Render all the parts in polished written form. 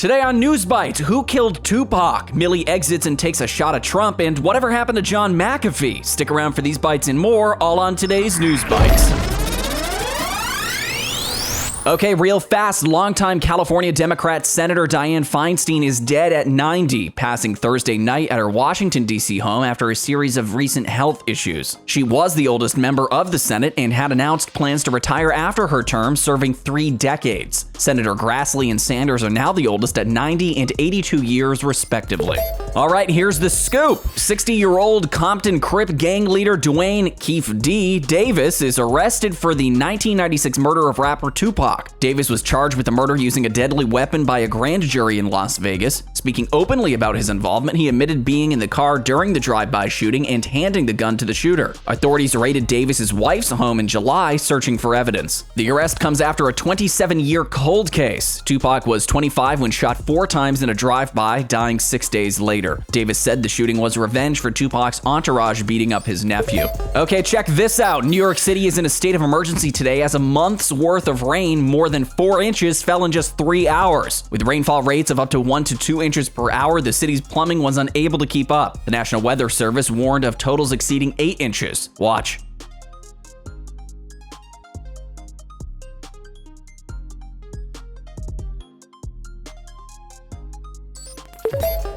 Today on Newsbytes, who killed Tupac? Milley exits and takes a shot at Trump, and whatever happened to John McAfee? Stick around for these bites and more, all on today's Newsbytes. Okay, real fast, longtime California Democrat Senator Diane Feinstein is dead at 90, passing Thursday night at her Washington, D.C. home after a series of recent health issues. She was the oldest member of the Senate and had announced plans to retire after her term, serving 3 decades. Senator Grassley and Sanders are now the oldest at 90 and 82 years, respectively. All right, here's the scoop. 60-year-old Compton Crip gang leader Dwayne Keefe D. Davis is arrested for the 1996 murder of rapper Tupac. Davis was charged with the murder using a deadly weapon by a grand jury in Las Vegas. Speaking openly about his involvement, he admitted being in the car during the drive-by shooting and handing the gun to the shooter. Authorities raided Davis's wife's home in July, searching for evidence. The arrest comes after a 27-year cold case. Tupac was 25 when shot 4 times in a drive-by, dying 6 days later. Davis said the shooting was revenge for Tupac's entourage beating up his nephew. Okay, check this out. New York City is in a state of emergency today as a month's worth of rain, more than 4 inches, fell in just 3 hours. With rainfall rates of up to 1 to 2 inches per hour, the city's plumbing was unable to keep up. The National Weather Service warned of totals exceeding 8 inches. Watch.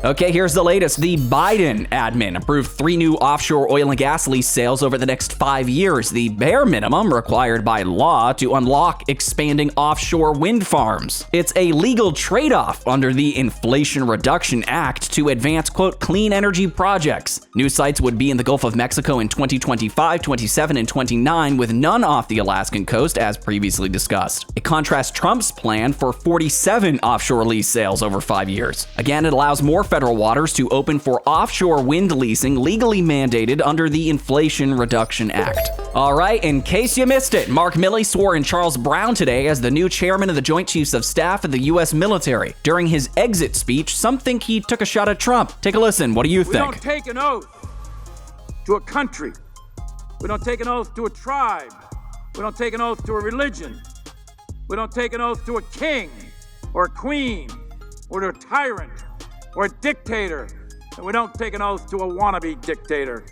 Okay, here's the latest. The Biden admin approved 3 new offshore oil and gas lease sales over the next 5 years, the bare minimum required by law to unlock expanding offshore wind farms. It's a legal trade-off under the Inflation Reduction Act to advance, quote, clean energy projects. New sites would be in the Gulf of Mexico in 2025, 27, and 29, with none off the Alaskan coast, as previously discussed. It contrasts Trump's plan for 47 offshore lease sales over 5 years. Again, it allows more federal waters to open for offshore wind leasing legally mandated under the Inflation Reduction Act. All right, in case you missed it, Mark Milley swore in Charles Brown today as the new chairman of the Joint Chiefs of Staff of the U.S. military. During his exit speech, some think he took a shot at Trump. Take a listen. What do you think? We don't take an oath to a country. We don't take an oath to a tribe. We don't take an oath to a religion. We don't take an oath to a king or a queen or to a tyrant or a dictator, and we don't take an oath to a wannabe dictator.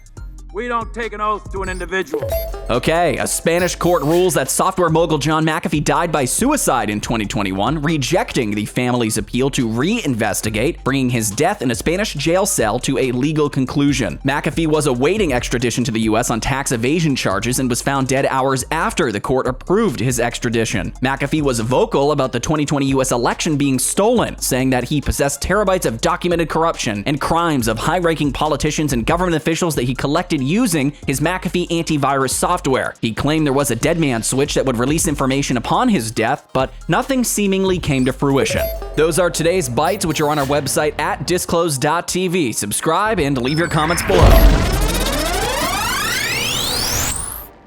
We don't take an oath to an individual. Okay, a Spanish court rules that software mogul John McAfee died by suicide in 2021, rejecting the family's appeal to reinvestigate, bringing his death in a Spanish jail cell to a legal conclusion. McAfee was awaiting extradition to the U.S. on tax evasion charges and was found dead hours after the court approved his extradition. McAfee was vocal about the 2020 U.S. election being stolen, saying that he possessed terabytes of documented corruption and crimes of high-ranking politicians and government officials that he collected using his McAfee antivirus software. He claimed there was a dead man switch that would release information upon his death, but nothing seemingly came to fruition. Those are today's bites, which are on our website at Disclose.tv. Subscribe and leave your comments below.